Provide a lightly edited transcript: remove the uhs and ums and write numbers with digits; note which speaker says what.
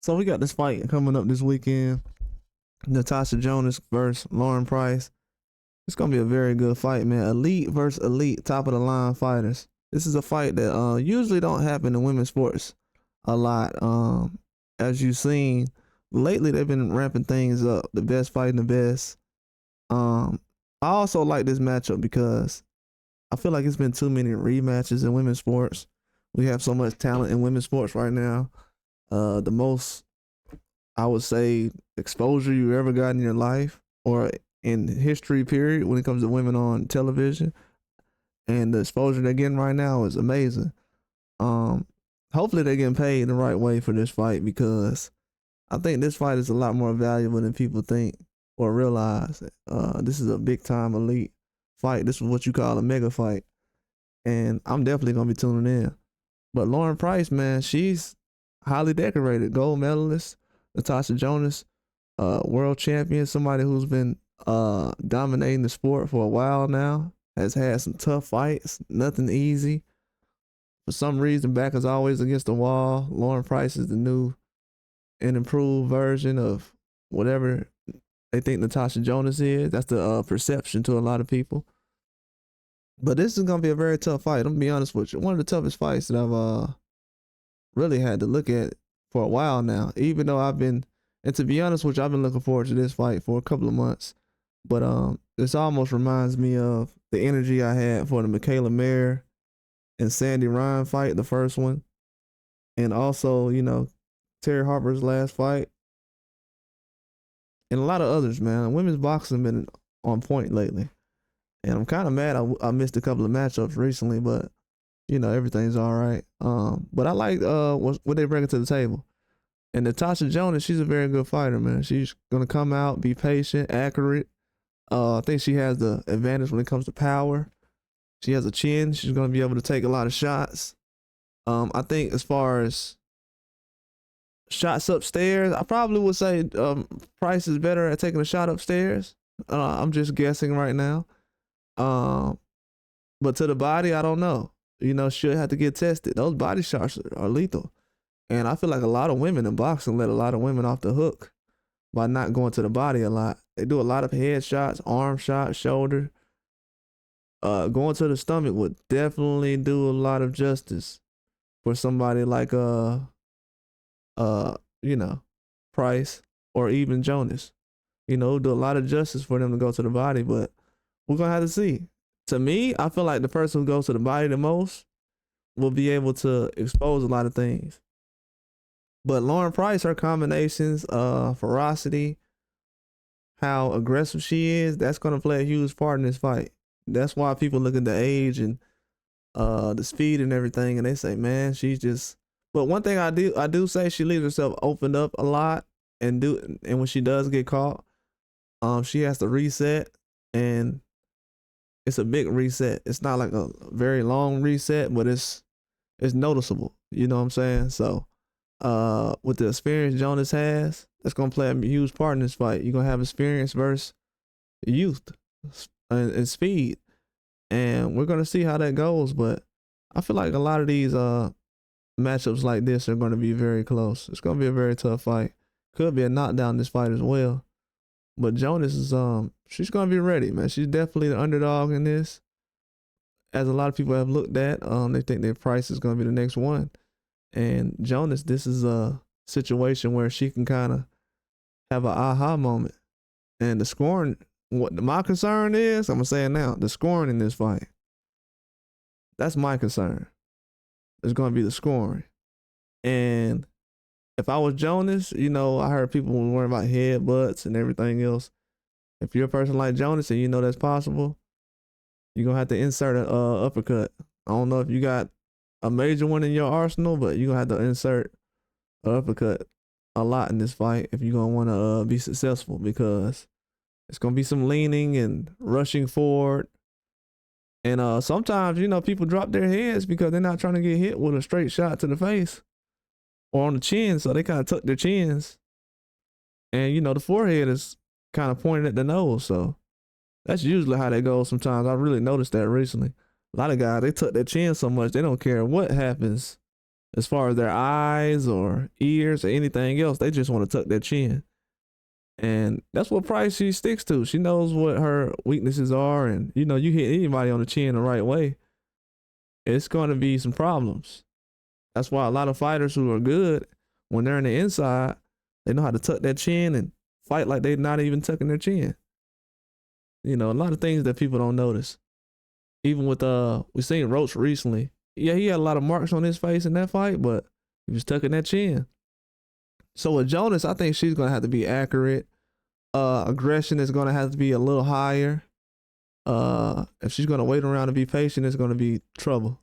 Speaker 1: So we got this fight coming up this weekend. Nastasha Jonas versus Lauren Price. It's gonna be a very good fight, man. Elite versus elite, top of the line fighters. This is a fight that usually don't happen in women's sports a lot. As you've seen lately, they've been ramping things up. The best fighting the best. I also like this matchup because I feel like it's been too many rematches in women's sports. We have so much talent in women's sports right now. The most, I would say, exposure you ever got in your life or in history period when it comes to women on television, and the exposure they're getting right now is amazing. Um, Hopefully they're getting paid the right way for this fight, because I think this fight is a lot more valuable than people think or realize. This is a big time elite fight. This is what you call a mega fight, and I'm definitely gonna be tuning in. But Lauren Price, man, she's highly decorated, gold medalist. Nastasha Jonas, world champion, somebody who's been dominating the sport for a while now, has had some tough fights, nothing easy. For some reason, back is always against the wall. Lauren Price is the new and improved version of whatever they think Nastasha Jonas is. That's the perception to a lot of people. But this is gonna be a very tough fight. I'm gonna be honest with you. One of the toughest fights that I've really had to look at for a while now. Even though and to be honest with you, I've been looking forward to this fight for a couple of months. But this almost reminds me of the energy I had for the Michaela Mayer and Sandy Ryan fight, the first one, and also Terry Harper's last fight, and a lot of others. Man, women's boxing been on point lately, and I'm kind of mad I missed a couple of matchups recently, but everything's all right. But I like what they bring to the table. And Nastasha Jonas, she's a very good fighter, man. She's gonna come out, be patient, accurate. I think she has the advantage when it comes to power. She has a chin. She's gonna be able to take a lot of shots. I think as far as shots upstairs, I probably would say Price is better at taking a shot upstairs. I'm just guessing right now. But to the body, I don't know. She'll have to get tested. Those body shots are lethal. And I feel like a lot of women in boxing let a lot of women off the hook by not going to the body a lot. They do a lot of head shots, arm shots, shoulder. Going to the stomach would definitely do a lot of justice for somebody like Price or even Jonas. Do a lot of justice for them to go to the body, but we're gonna have to see. To me, I feel like the person who goes to the body the most will be able to expose a lot of things. But Lauren Price, her combinations, ferocity, how aggressive she is, that's going to play a huge part in this fight. That's why people look at the age and the speed and everything, and they say, man, she's just. But one thing I do say, she leaves herself opened up a lot, and when she does get caught, she has to reset, and it's a big reset. It's not like a very long reset, but it's noticeable. You know what I'm saying? So with the experience Jonas has, that's gonna play a huge part in this fight. You're gonna have experience versus youth and speed, and we're gonna see how that goes. But I feel like a lot of these matchups like this are gonna be very close. It's gonna be a very tough fight. Could be a knockdown this fight as well. But Jonas is she's gonna be ready, man. She's definitely the underdog in this. As a lot of people have looked at, they think their Price is gonna be the next one. And Jonas, this is a situation where she can kind of have an aha moment. And the scoring, what my concern is, I'm gonna say it now, the scoring in this fight. That's my concern. It's gonna be the scoring. And if I was Jonas, I heard people worrying about headbutts and everything else. If you're a person like Jonas and that's possible, you're gonna have to insert an uppercut. I don't know if you got a major one in your arsenal, but you're gonna have to insert an uppercut a lot in this fight if you're gonna want to be successful, because it's gonna be some leaning and rushing forward. And sometimes, people drop their heads because they're not trying to get hit with a straight shot to the face or on the chin, so they kind of tuck their chins. And the forehead is kind of pointed at the nose, so that's usually how that goes sometimes. I really noticed that recently. A lot of guys, they tuck their chin so much, they don't care what happens as far as their eyes or ears or anything else. They just want to tuck their chin. And that's what Price she sticks to. She knows what her weaknesses are. And, you know, you hit anybody on the chin the right way, it's going to be some problems. That's why a lot of fighters who are good, when they're in the inside, they know how to tuck their chin and fight like they're not even tucking their chin. You know, a lot of things that people don't notice. Even with, we seen Roach recently. Yeah, he had a lot of marks on his face in that fight, but he was tucking that chin. So with Jonas, I think she's going to have to be accurate. Aggression is going to have to be a little higher. If she's going to wait around and be patient, it's going to be trouble.